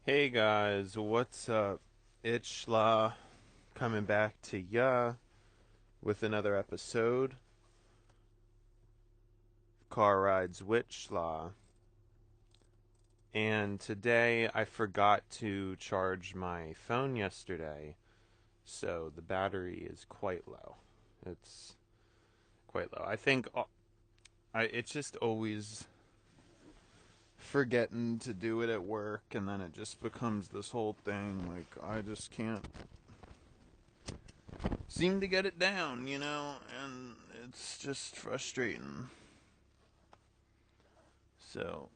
Hey guys, what's up? Itchla coming back to ya with another episode. Car rides Witchla. And today I forgot to charge my phone yesterday, so the battery is quite low. It's quite low. I think it's just always forgetting to do it at work, and then it just becomes this whole thing. Like, I just can't seem to get it down, and it's just frustrating. So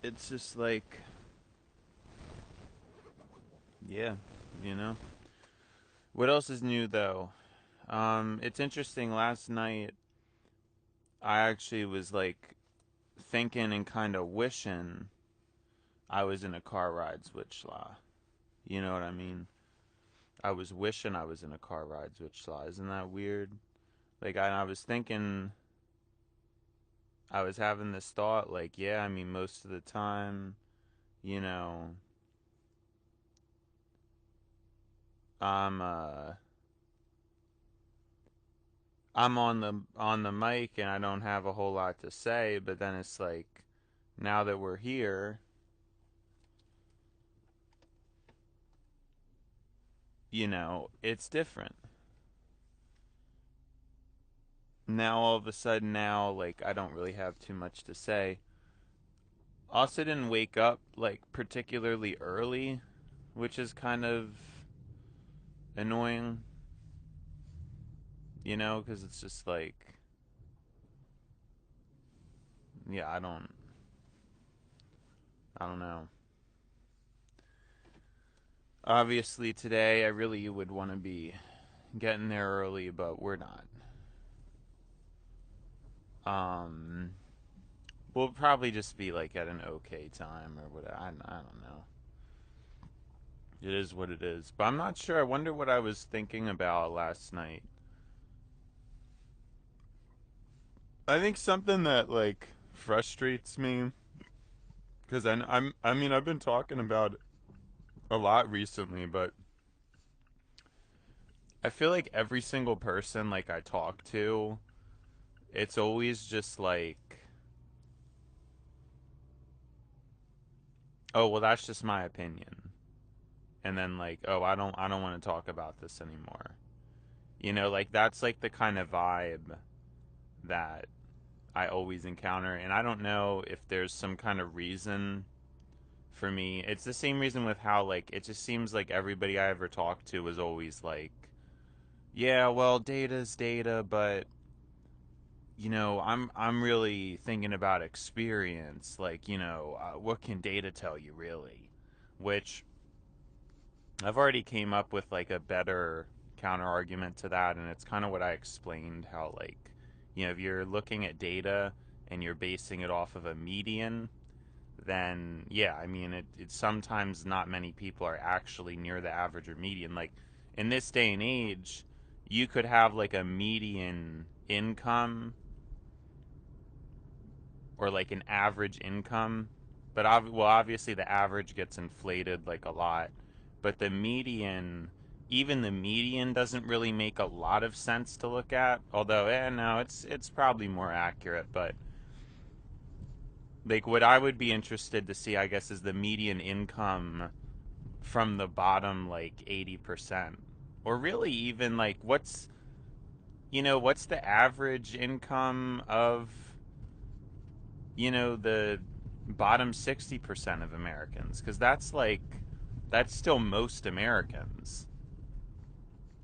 it's just like, yeah, you know. What else is new though? It's interesting. Last night, I actually was like thinking and kind of wishing I was in a car rides with Schla. You know what I mean? I was wishing I was in a car rides with Schla. Isn't that weird? Like, I was thinking, I was having this thought, like, yeah, I mean, most of the time, you know, I'm I'm on the mic and I don't have a whole lot to say, but then it's like now that we're here, it's different. Now all of a sudden now like I don't really have too much to say. Also didn't wake up like particularly early, which is kind of annoying, because it's just like yeah, I don't know. Obviously today I really would want to be getting there early, but we're not. Um We'll probably just be like at an okay time or whatever. I don't know. It is what it is. But I'm not sure. I wonder what I was thinking about last night. I think something that like frustrates me because I mean I've been talking about it a lot recently, but I feel like every single person like I talk to, it's always just like, oh well, that's just my opinion, and then like, oh I don't want to talk about this anymore. Like that's like the kind of vibe that I always encounter, and I don't know if there's some kind of reason for me. It's the same reason with how like it just seems like everybody I ever talked to was always like, yeah, well, data's data, but I'm really thinking about experience. Like, what can data tell you really? Which I've already came up with like a better counter argument to that, and it's kind of what I explained how like, if you're looking at data and you're basing it off of a median, then yeah, I mean it's sometimes not many people are actually near the average or median. Like in this day and age, you could have like a median income or like an average income, but well, obviously the average gets inflated like a lot, but the median, even the median doesn't really make a lot of sense to look at. Although, no, it's probably more accurate, but like what I would be interested to see, I guess, is the median income from the bottom like 80%, or really even like what's the average income of the bottom 60% of Americans, because that's still most Americans.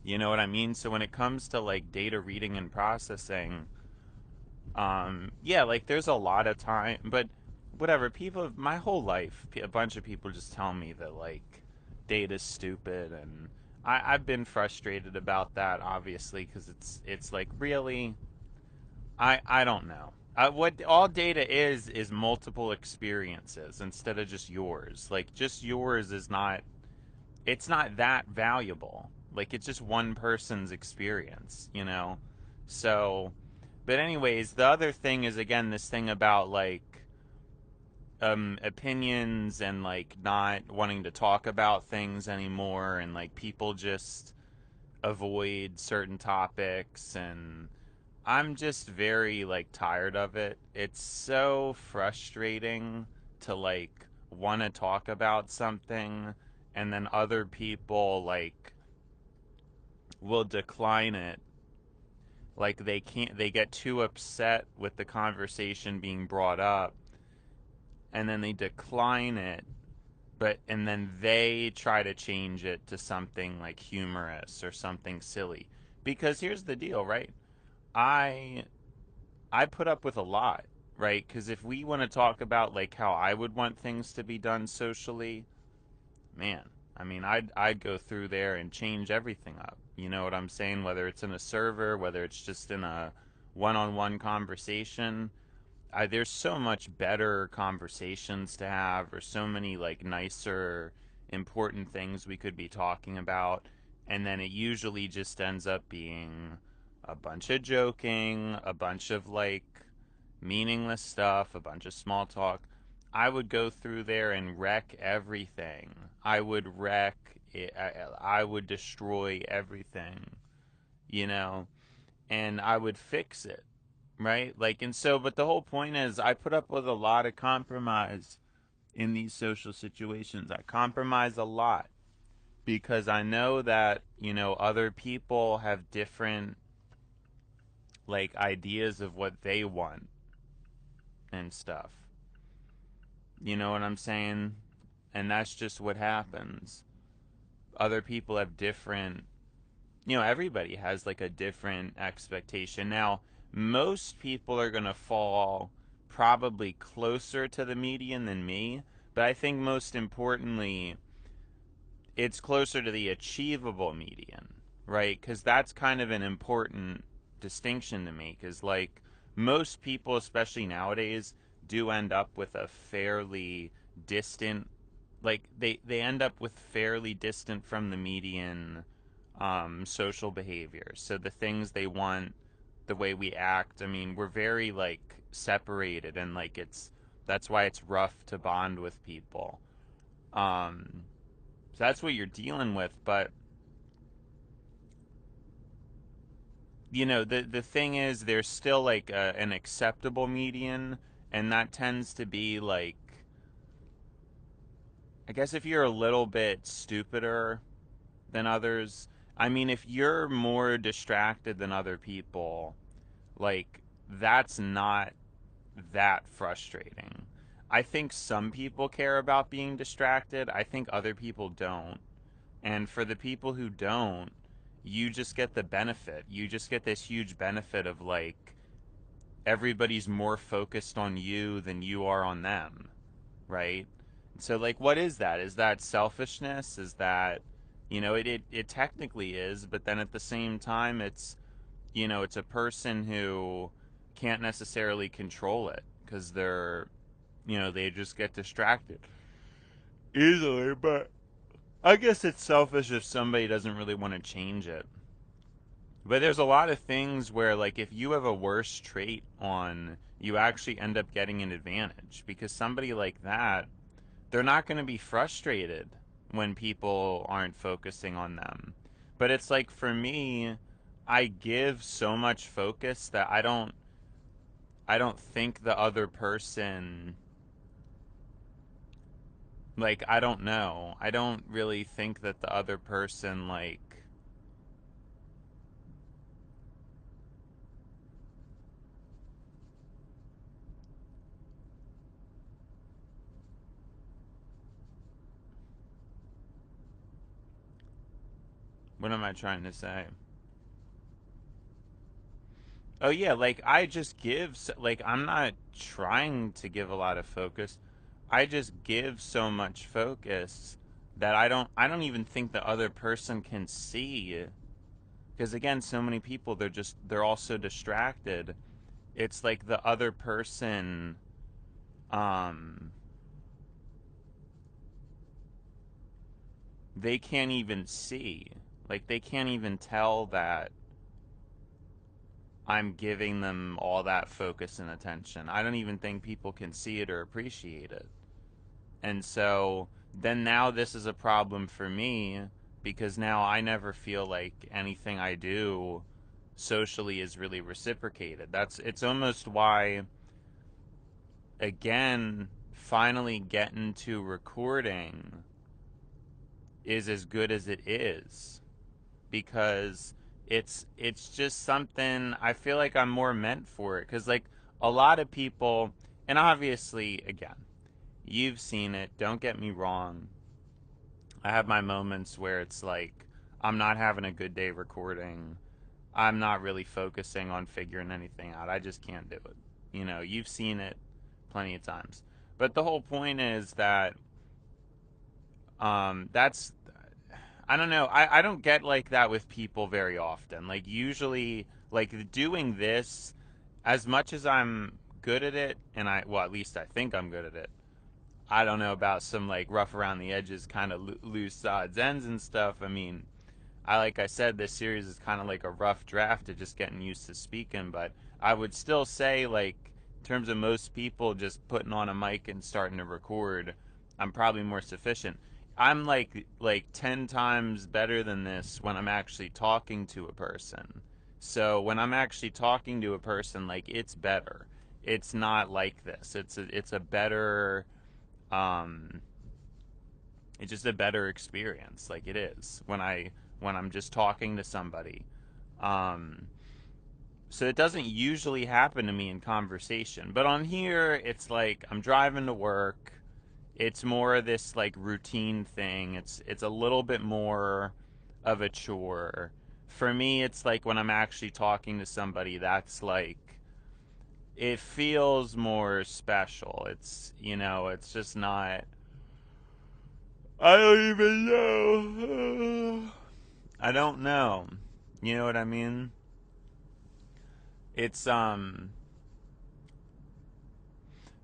You know what I mean? So when it comes to like data reading and processing, yeah, like there's a lot of time, but whatever. People, my whole life, a bunch of people just tell me that like data's stupid, and I've been frustrated about that, obviously, because it's like really, I don't know. What all data is multiple experiences instead of just yours. Like just yours is not, it's not that valuable. Like it's just one person's experience. So, but anyways, the other thing is again this thing about like opinions and like not wanting to talk about things anymore, and like people just avoid certain topics, and I'm just very like tired of it. It's so frustrating to like want to talk about something, and then other people like will decline it. Like they can't, they get too upset with the conversation being brought up, and then they decline it, but and then they try to change it to something like humorous or something silly. Because here's the deal, right? I I put up with a lot, right? Because if we want to talk about like how I would want things to be done socially, man, I mean, I'd go through there and change everything up. You know what I'm saying? Whether it's in a server, whether it's just in a one-on-one conversation, there's so much better conversations to have, or so many like nicer, important things we could be talking about, and then it usually just ends up being a bunch of joking, a bunch of like meaningless stuff, a bunch of small talk. I would go through there and wreck everything. I would wreck it. I would destroy everything, you know, and I would fix it, right? Like, and so, but the whole point is, I put up with a lot of compromise in these social situations. I compromise a lot because I know that, you know, other people have different, like, ideas of what they want and stuff. You know what I'm saying? And that's just what happens. Other people have different, you know, everybody has like a different expectation. Now, most people are going to fall probably closer to the median than me, but I think most importantly, it's closer to the achievable median, right? Because that's kind of an important distinction to me. Because, like, most people, especially nowadays, do end up with a fairly distant, like, they end up with fairly distant from the median social behavior. So the things they want, the way we act, I mean, we're very, like, separated, and, like, that's why it's rough to bond with people. Um, so that's what you're dealing with. But you know, the thing is, there's still like an acceptable median, and that tends to be like, I guess if you're a little bit stupider than others. I mean, if you're more distracted than other people, like that's not that frustrating. I think some people care about being distracted. I think other people don't. And for the people who don't, you just get the benefit. You just get this huge benefit of like everybody's more focused on you than you are on them, right? So like what is that? Is that selfishness? Is that, you know, it technically is, but then at the same time it's, you know, it's a person who can't necessarily control it because they're, you know, they just get distracted easily. But I guess it's selfish if somebody doesn't really want to change it. But there's a lot of things where, like, if you have a worse trait on, you actually end up getting an advantage because somebody like that, they're not going to be frustrated when people aren't focusing on them. But it's like for me, I give so much focus that I don't think the other person, like, I don't know. I don't really think that the other person, like, what am I trying to say? Oh yeah, like I just give like I'm not trying to give a lot of focus. I just give so much focus that I don't even think the other person can see, because again, so many people, they're all so distracted. It's like the other person um they can't even see. Like they can't even tell that I'm giving them all that focus and attention. I don't even think people can see it or appreciate it. And so then now this is a problem for me because now I never feel like anything I do socially is really reciprocated. It's almost why, again, finally getting to recording is as good as it is, because it's just something I feel like I'm more meant for it, cuz like a lot of people, and obviously again, you've seen it, don't get me wrong. I have my moments where it's like I'm not having a good day recording. I'm not really focusing on figuring anything out. I just can't do it. You've seen it plenty of times. But the whole point is that that's I don't know. I don't get like that with people very often. Like usually like doing this, as much as I'm good at it, and well, at least I think I'm good at it. I don't know about some like rough around the edges kind of loose odds ends and stuff. I mean, like I said, this series is kind of like a rough draft of just getting used to speaking, but I would still say, like, in terms of most people just putting on a mic and starting to record, I'm probably more sufficient. I'm like 10 times better than this when I'm actually talking to a person. So when I'm actually talking to a person, like, it's better. It's not like this. It's a better um it's just a better experience, like it is when I'm just talking to somebody. um so it doesn't usually happen to me in conversation, but on here it's like I'm driving to work. It's more of this like routine thing. It's a little bit more of a chore for me. It's like when I'm actually talking to somebody, that's like it feels more special. It's just not. I don't even know. I don't know. You know what I mean? It's but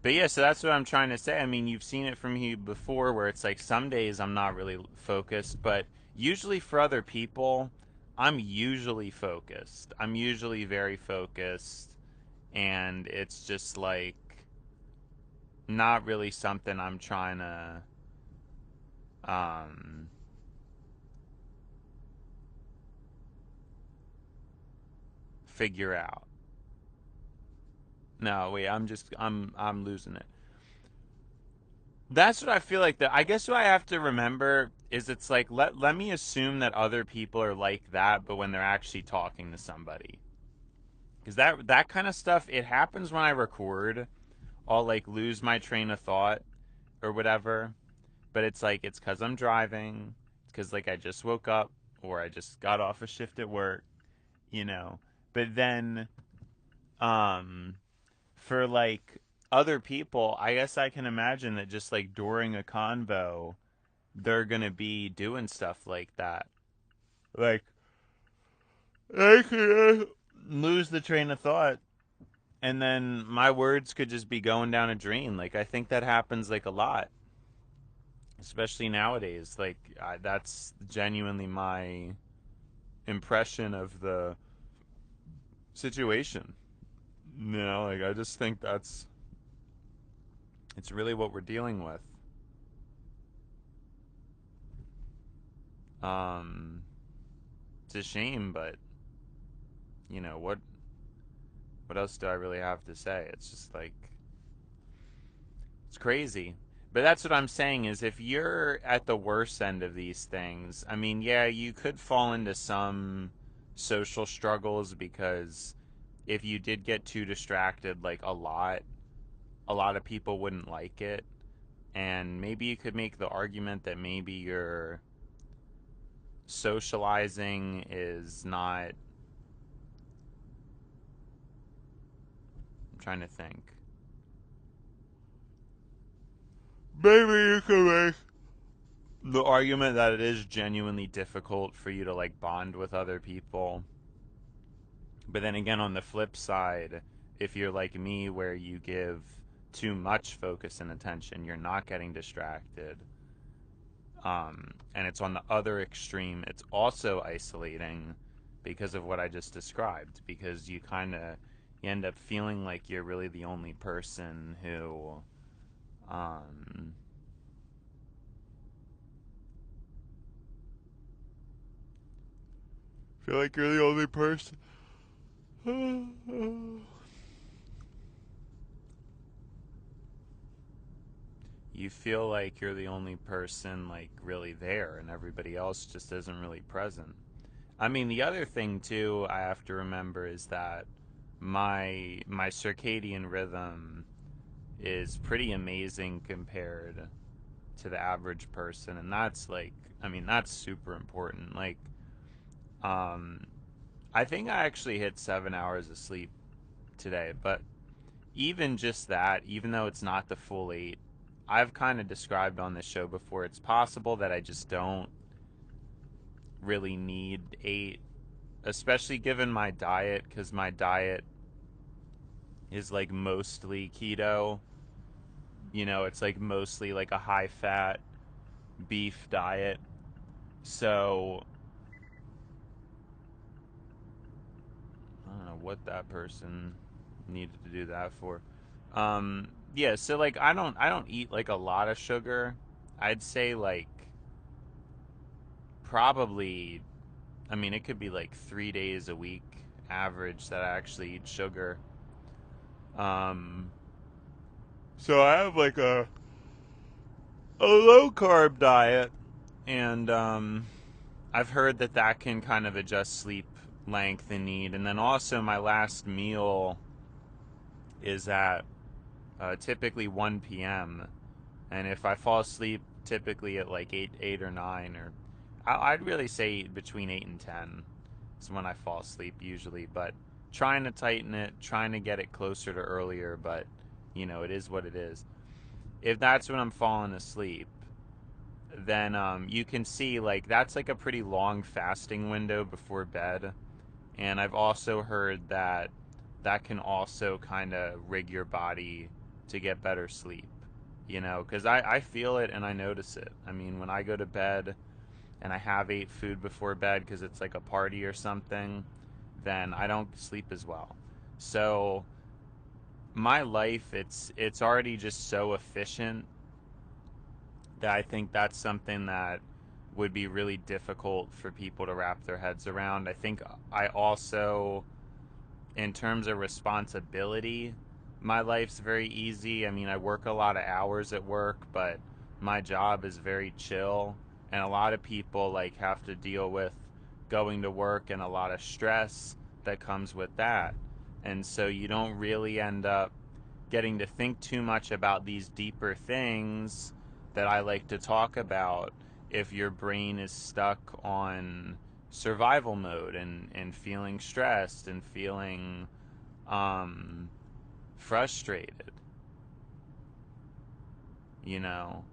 yeah, so that's what I'm trying to say. I mean, you've seen it from me before where it's like some days I'm not really focused, but usually for other people, I'm usually focused. I'm usually very focused, and it's just like not really something I'm trying to um figure out. No, wait, I'm losing it. That's what I feel like. I guess what I have to remember is it's like let me assume that other people are like that, but when they're actually talking to somebody, because that kind of stuff, it happens when I record. I'll like lose my train of thought or whatever, but it's like it's because I'm driving. It's because like I just woke up or I just got off a shift at work, you know. But then, um, for like other people, I guess I can imagine that just like during a convo they're gonna be doing stuff like that. Like I could lose the train of thought, and then my words could just be going down a drain. Like I think that happens like a lot, especially nowadays. Like that's genuinely my impression of the situation. Like I just think it's really what we're dealing with. Um, it's a shame, but what else do I really have to say? It's just like it's crazy. But that's what I'm saying is if you're at the worst end of these things, I mean, yeah, you could fall into some social struggles because if you did get too distracted like a lot of people wouldn't like it. And maybe you could make the argument that maybe your socializing is not. I'm trying to think. Maybe you could make the argument that it is genuinely difficult for you to like bond with other people. But then again, on the flip side, if you're like me where you give too much focus and attention, you're not getting distracted. And it's on the other extreme, it's also isolating. because of what I just described, because you end up feeling like you're really the only person who um feel like you're the only person. You feel like you're the only person like really there and everybody else just isn't really present. I mean, the other thing too I have to remember is that my circadian rhythm is pretty amazing compared to the average person, and that's like, I mean, that's super important. Like um I think I actually hit 7 hours of sleep today, but even just that, even though it's not the full 8, I've kind of described on this show before, it's possible that I just don't really need 8, especially given my diet, because my diet is like mostly keto. You know, it's like mostly like a high fat beef diet. So I don't know what that person needed to do that for. Yeah, so like I don't eat like a lot of sugar. I'd say like probably, I mean, it could be like 3 days a week average that I actually eat sugar. Um, so I have like a low carb diet, and I've heard that that can kind of adjust sleep length and need. And then also my last meal is at typically 1 p.m. And if I fall asleep typically at like 8 or 9, or I'd really say between 8 and 10 is when I fall asleep usually. But trying to tighten it, trying to get it closer to earlier, but you know, it is what it is. If that's when I'm falling asleep, then you can see like that's like a pretty long fasting window before bed. And I've also heard that that can also kind of rig your body to get better sleep, you know, because I feel it and I notice it. I mean, when I go to bed and I have ate food before bed because it's like a party or something, then I don't sleep as well. So my life, it's already just so efficient that I think that's something that would be really difficult for people to wrap their heads around. I think I also, in terms of responsibility, my life's very easy. I mean, I work a lot of hours at work, but my job is very chill. And a lot of people like have to deal with going to work and a lot of stress that comes with that. And so you don't really end up getting to think too much about these deeper things that I like to talk about if your brain is stuck on survival mode and feeling stressed and feeling um, frustrated, you know?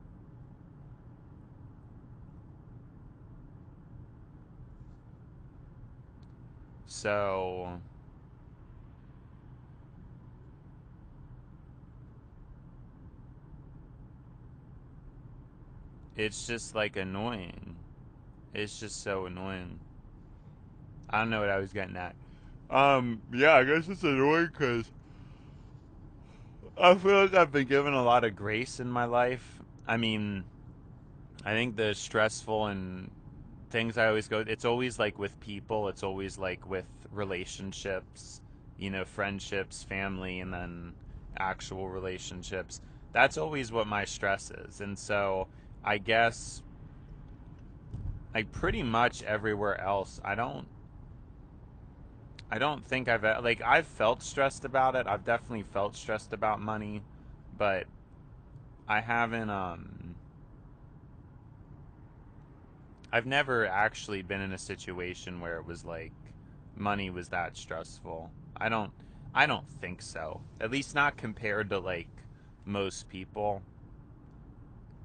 So it's just like annoying. It's just so annoying. I don't know what I was getting at. Yeah, I guess it's annoying because I feel like I've been given a lot of grace in my life. I mean, I think the stressful and things I always go, it's always like with people, it's always like with relationships, you know, friendships, family, and then actual relationships. That's always what my stress is. And so I guess like pretty much everywhere else, I don't think like I've felt stressed about it. I've definitely felt stressed about money, but I haven't I've never actually been in a situation where it was like money was that stressful. I don't think so. At least not compared to like most people.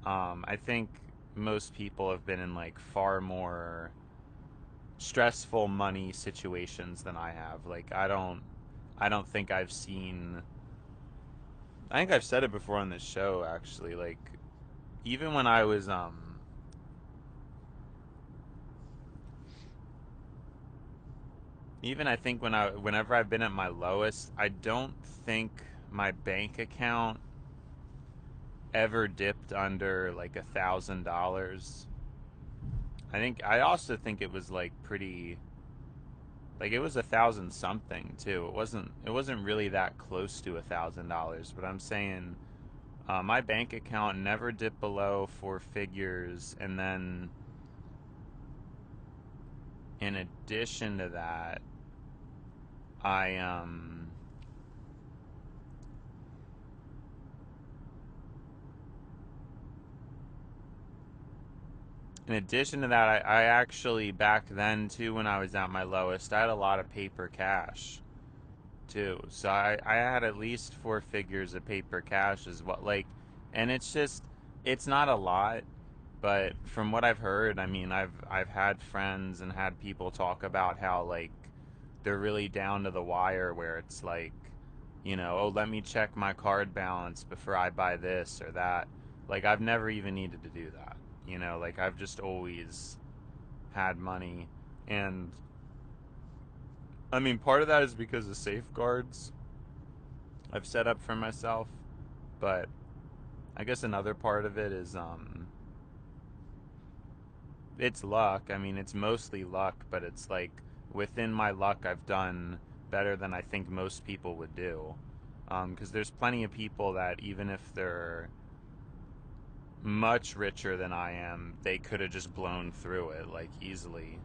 I think most people have been in like far more stressful money situations than I have. Like I don't think I've seen, I think I've said it before on this show actually, like even when I was Even I think whenever I've been at my lowest, I don't think my bank account ever dipped under like $1,000. I also think it was like pretty, like it was 1,000 something too. It wasn't really that close to $1,000. But I'm saying my bank account never dipped below four figures, and then in addition to that, I in addition to that, I actually back then too, when I was at my lowest, I had a lot of paper cash too. So I had at least four figures of paper cash as well. Like, and it's not a lot, but from what I've heard, I mean, I've had friends and had people talk about how like they're really down to the wire, where it's like, oh, let me check my card balance before I buy this or that. Like, I've never even needed to do that. Like, I've just always had money. And I mean, part of that is because of safeguards I've set up for myself, but I guess another part of it is it's luck. I mean, it's mostly luck, but it's like within my luck I've done better than I think most people would do. Because there's plenty of people that, even if they're much richer than I am, they could have just blown through it like easily.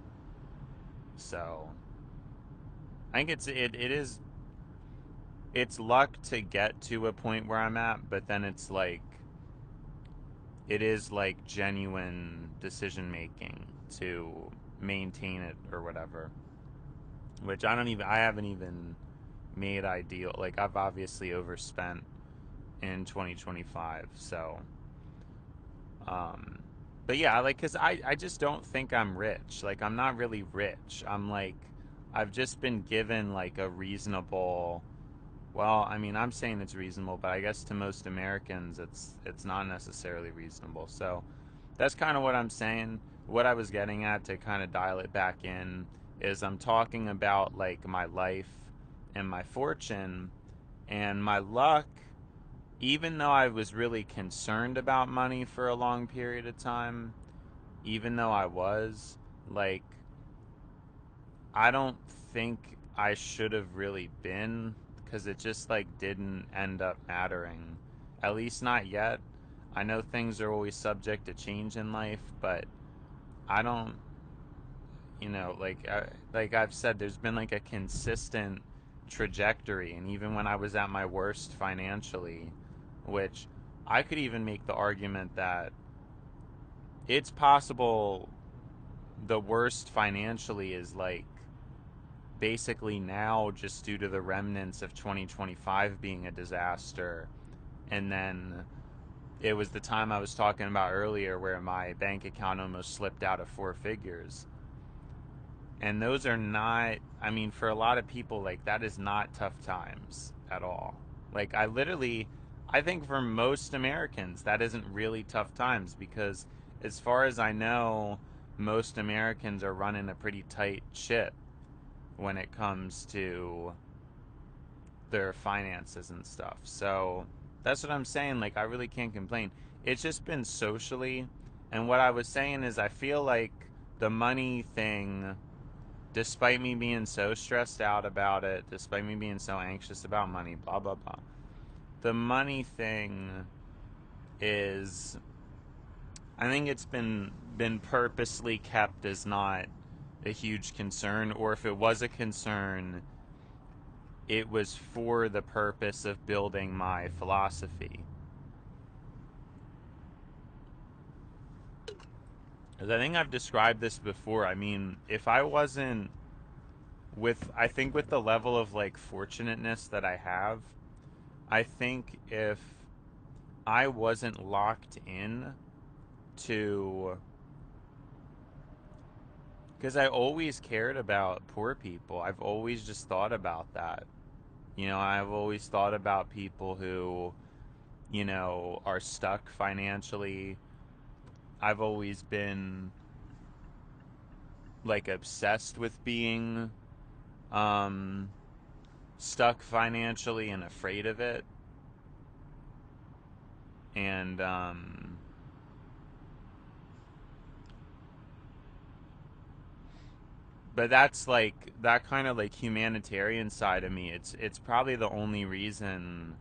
So I think it's luck to get to a point where I'm at, but then it is like genuine decision making to maintain it or whatever. Which I haven't even made ideal. Like, I've obviously overspent in 2025, so um but yeah, like, cuz I just don't think I'm rich. Like, I'm not really rich. I've just been given like a reasonable, well, I mean, I'm saying it's reasonable, but I guess to most Americans it's not necessarily reasonable. So that's kind of what I'm saying. What I was getting at, to kind of dial it back in, is I'm talking about like my life and my fortune and my luck. Even though I was really concerned about money for a long period of time, even though I was, like, I don't think I should have really been, because it just like didn't end up mattering. At least not yet. I know things are always subject to change in life, but I don't, like I've said, there's been like a consistent trajectory, and even when I was at my worst financially, which I could even make the argument that it's possible the worst financially is like basically now, just due to the remnants of 2025 being a disaster. And then it was the time I was talking about earlier where my bank account almost slipped out of four figures. And those are not, I mean, for a lot of people, like, that is not tough times at all. Like, I think for most Americans, that isn't really tough times, because as far as I know, most Americans are running a pretty tight ship when it comes to their finances and stuff. So that's what I'm saying. Like, I really can't complain. It's just been socially. And what I was saying is, I feel like the money thing, despite me being so stressed out about it, despite me being so anxious about money, blah, blah, blah, the money thing is, I think it's been purposely kept as not a huge concern, or if it was a concern, it was for the purpose of building my philosophy. As I think I've described this before, I mean, if I wasn't I think with the level of like fortunateness that I have, I think if I wasn't locked in to, because I always cared about poor people. I've always just thought about that. I've always thought about people who, are stuck financially. I've always been like obsessed with being um, stuck financially and afraid of it. And but that's like that kind of like humanitarian side of me. It's probably the only reason.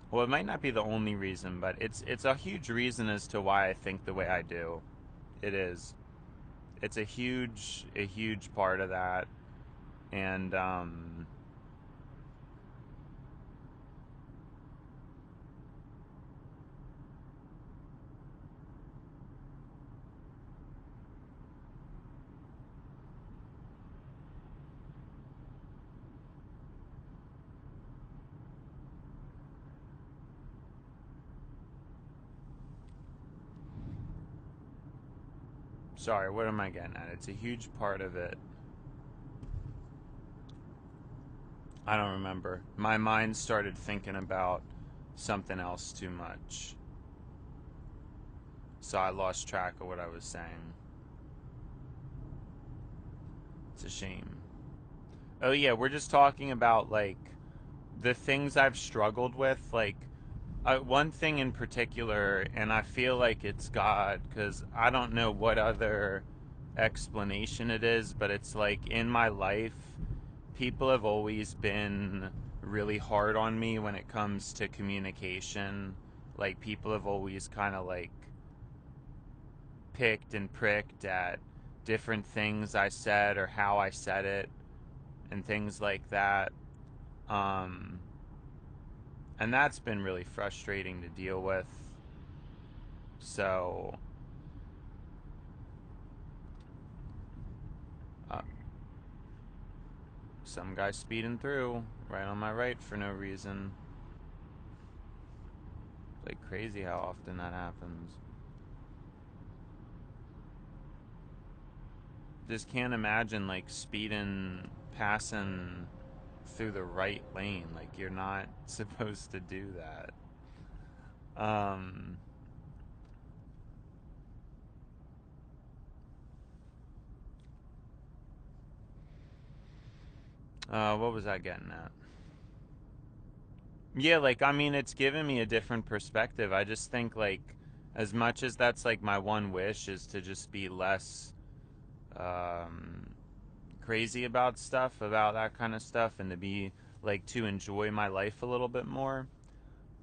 Well, it might not be the only reason, but it's a huge reason as to why I think the way I do. It is. It's a huge part of that. And sorry, what am I getting at? It's a huge part of it. I don't remember. My mind started thinking about something else too much. So I lost track of what I was saying. It's a shame. Oh yeah, we're just talking about like the things I've struggled with, like one thing in particular, and I feel like it's God because I don't know what other explanation it is, but it's like in my life, people have always been really hard on me when it comes to communication. Like people have always kind of like picked and pricked at different things I said or how I said it and things like that. Um, and that's been really frustrating to deal with. So, uh, some guy speeding through right on my right for no reason. It's like crazy how often that happens. Just can't imagine like speeding, passing through the right lane. Like you're not supposed to do that. Um, what was I getting at? Yeah, like I mean, it's given me a different perspective. I just think like, as much as that's like my one wish is to just be less um, crazy about stuff, about that kind of stuff, and to be like to enjoy my life a little bit more.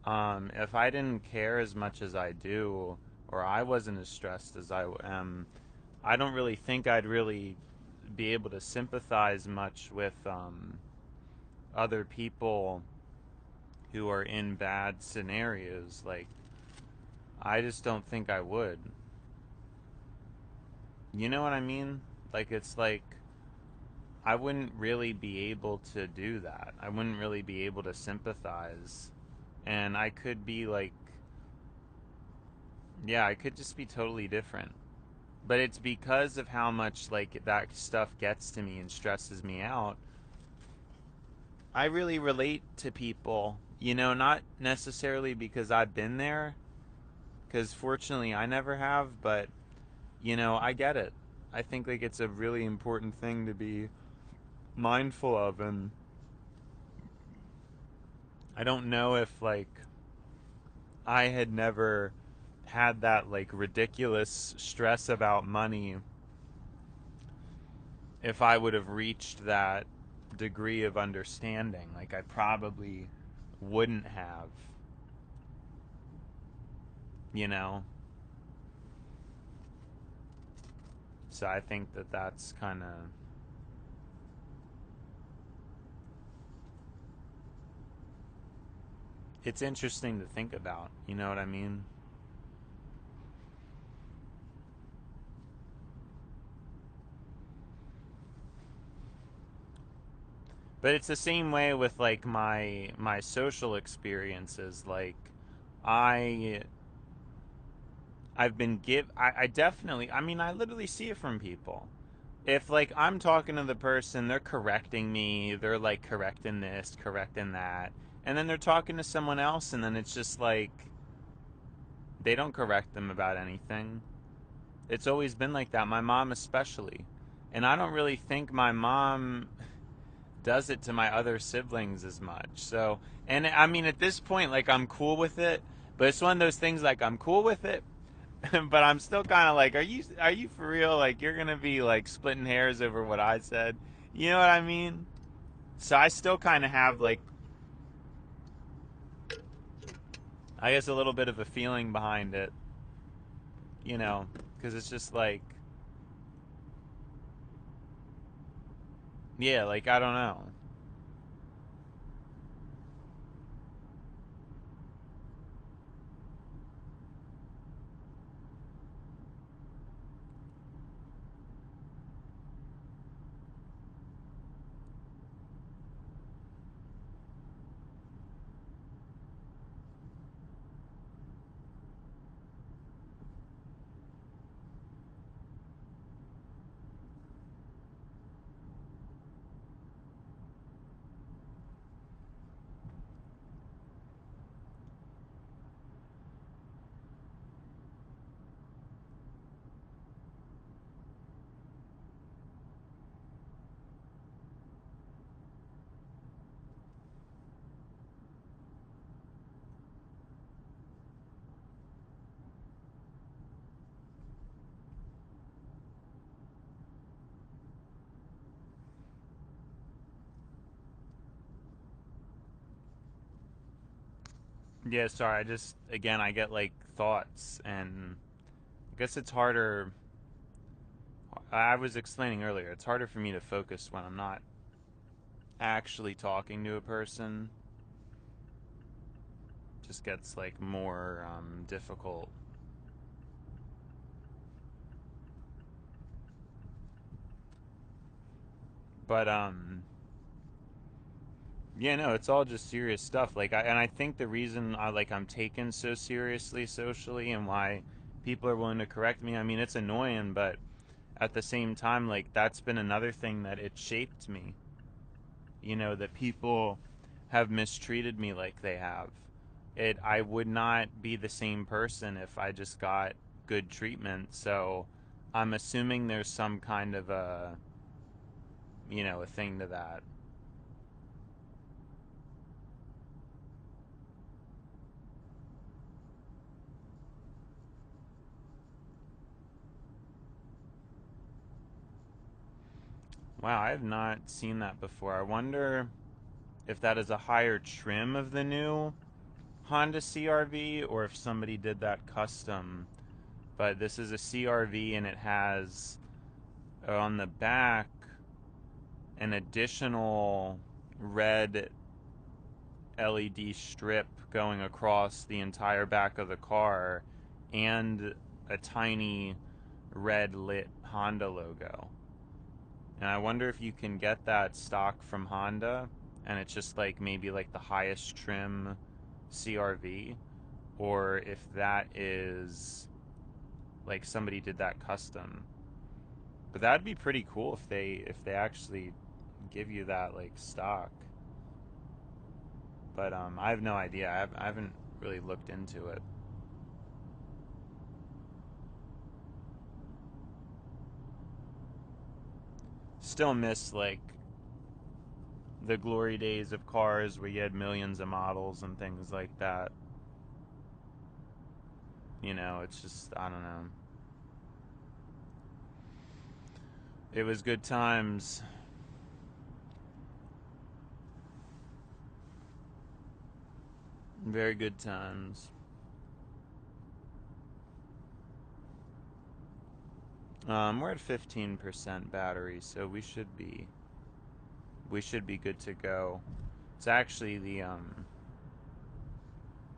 If I didn't care as much as I do, or I wasn't as stressed as I am, I don't really think I'd really be able to sympathize much with other people who are in bad scenarios. Like, I just don't think I would. You know what I mean? Like, it's like I wouldn't really be able to do that. I wouldn't really be able to sympathize. And I could be like, yeah, I could just be totally different. But it's because of how much like that stuff gets to me and stresses me out. I really relate to people, not necessarily because I've been there, because fortunately I never have, but I get it. I think like it's a really important thing to be mindful of, and I don't know if like I had never had that like ridiculous stress about money, if I would have reached that degree of understanding. Like I probably wouldn't have, you know. So I think that that's kind of, it's interesting to think about, you know what I mean? But it's the same way with like my social experiences. Like I I've been I definitely, I mean, I literally see it from people. If like I'm talking to the person, they're correcting me, they're like correcting this, correcting that, and then they're talking to someone else, and then it's just like they don't correct them about anything. It's always been like that. My mom especially. And I don't really think my mom does it to my other siblings as much. So, and I mean, at this point, like, I'm cool with it, but it's one of those things, like, I'm cool with it, but I'm still kind of like, are you for real? Like, you're gonna be like splitting hairs over what I said? You know what I mean? So I still kind of have like, I guess, a little bit of a feeling behind it, you know, because it's just like, yeah, like, I don't know. Yeah, sorry. I just, again, I get like thoughts, and I guess it's harder. I was explaining earlier, it's harder for me to focus when I'm not actually talking to a person. Just gets like more difficult. But yeah, no, it's all just serious stuff. Like, and I think the reason I'm taken so seriously socially, and why people are willing to correct me. I mean, it's annoying, but at the same time, like, that's been another thing that it shaped me. You know, that people have mistreated me like they have. I would not be the same person if I just got good treatment. So I'm assuming there's some kind of a thing to that. Wow, I have not seen that before. I wonder if that is a higher trim of the new Honda CRV, or if somebody did that custom. But this is a CRV, and it has on the back an additional red LED strip going across the entire back of the car, and a tiny red lit Honda logo. And I wonder if you can get that stock from Honda, and it's just like maybe like the highest trim CRV, or if that is like somebody did that custom. But that'd be pretty cool if they actually give you that like stock. But I have no idea. I haven't really looked into it. Still miss like the glory days of cars where you had millions of models and things like that. You know, it's just, I don't know. It was good times. Very good times. We're at 15% battery, so we should be good to go. It's actually the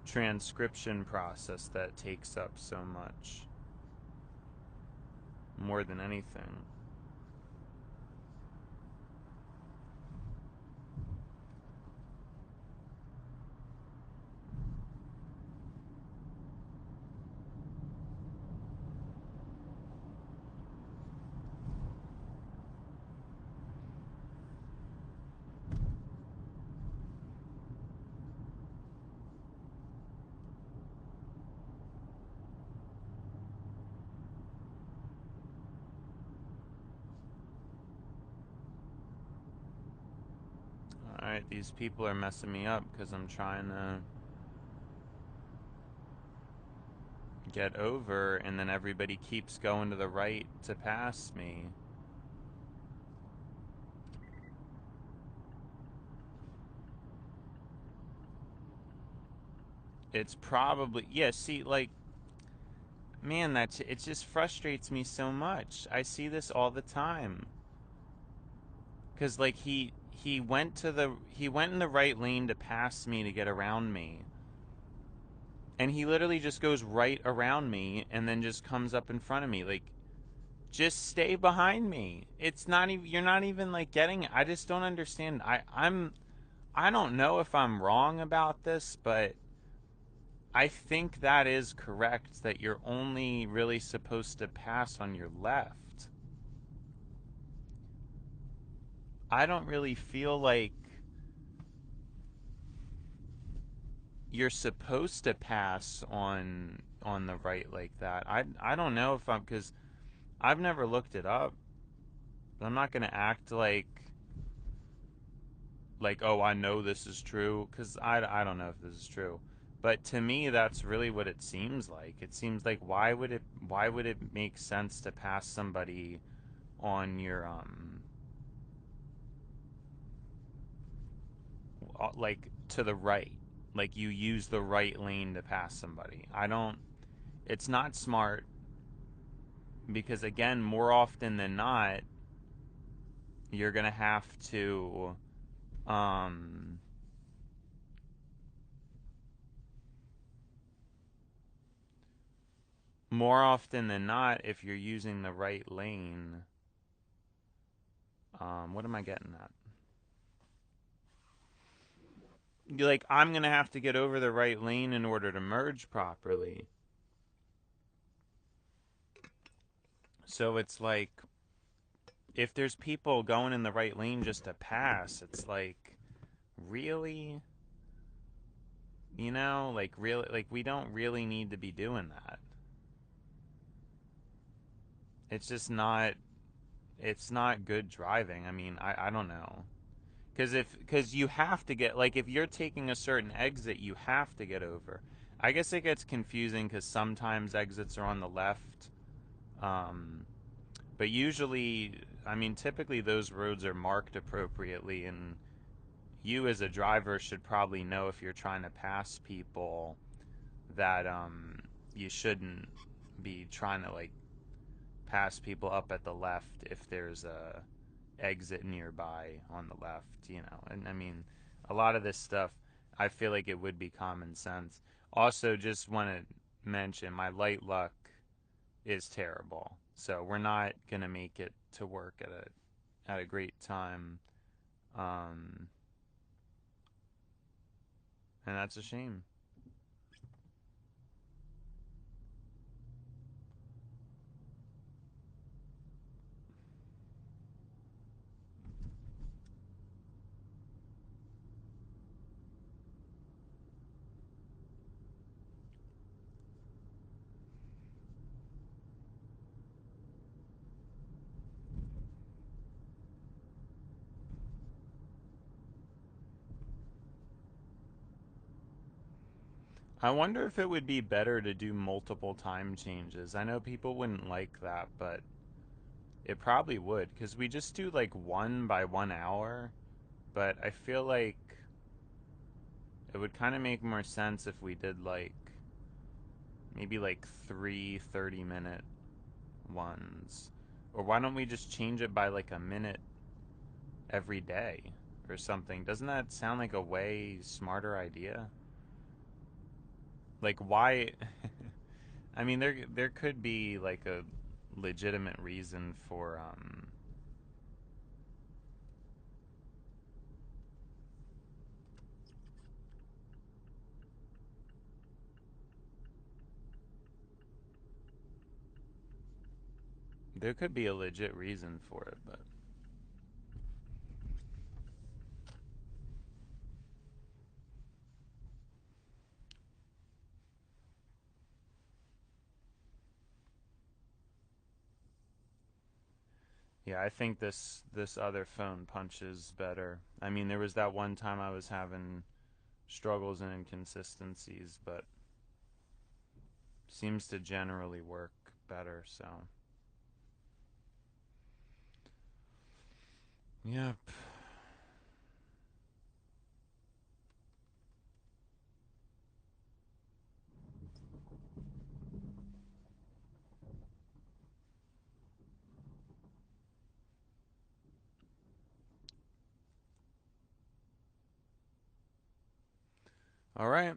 transcription process that takes up so much, more than anything. Alright, these people are messing me up because I'm trying to get over, and then everybody keeps going to the right to pass me. It's probably, yeah, see, like, man, it just frustrates me so much. I see this all the time. Cause like he went to he went in the right lane to pass me to get around me. And he literally just goes right around me and then just comes up in front of me. Like, just stay behind me. It's not even, you're not even like getting it. I just don't understand. I don't know if I'm wrong about this, but I think that is correct, that you're only really supposed to pass on your left. I don't really feel like you're supposed to pass on the right like that. I don't know if I'm, cuz I've never looked it up. I'm not going to act like, oh, I know this is true, cuz I don't know if this is true. But to me that's really what it seems like. It seems like, why would it make sense to pass somebody on your like to the right? Like, you use the right lane to pass somebody. I don't, it's not smart, because again, more often than not, you're gonna have to um more often than not, if you're using the right lane, what am I getting at? You're like, I'm gonna have to get over the right lane in order to merge properly. So it's like, if there's people going in the right lane just to pass, it's like, really? You know, like, really, like, we don't really need to be doing that. It's just not, it's not good driving. I mean, I don't know. Because you have to get, like, if you're taking a certain exit, you have to get over. I guess it gets confusing because sometimes exits are on the left. Um, but usually, I mean, typically those roads are marked appropriately, and you as a driver should probably know, if you're trying to pass people, that you shouldn't be trying to, like, pass people up at the left if there's a exit nearby on the left, you know. And I mean, a lot of this stuff, I feel like it would be common sense. Also, just want to mention, my light luck is terrible, so we're not gonna make it to work at a great time, um, and that's a shame. I wonder if it would be better to do multiple time changes. I know people wouldn't like that, but it probably would, because we just do like one by 1 hour. But I feel like it would kind of make more sense if we did like maybe like 3 30-minute ones. Or why don't we just change it by like a minute every day or something? Doesn't that sound like a way smarter idea? Like, why? I mean, there could be like a legitimate reason for there could be a legit reason for it, but Yeah, I think this other phone punches better. I mean, there was that one time I was having struggles and inconsistencies, but seems to generally work better, so. Yep. All right.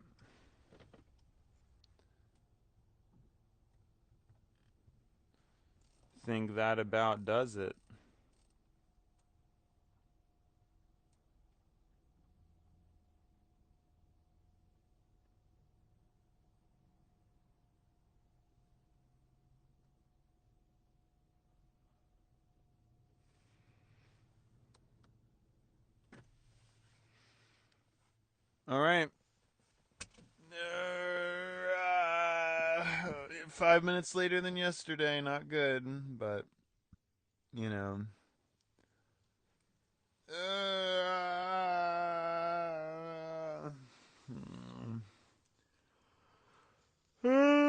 Think that about does it. All right. 5 minutes later than yesterday. Not good, but you know. Hmm.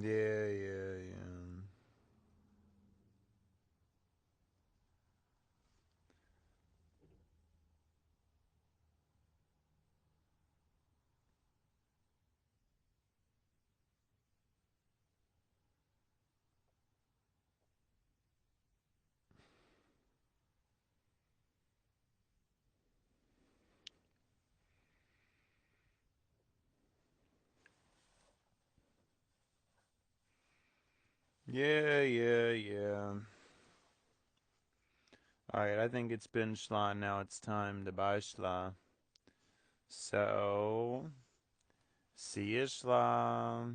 Yeah, yeah, yeah. Yeah, yeah, yeah. Alright, I think it's been schla. Now it's time to buy schla. So, see you schla.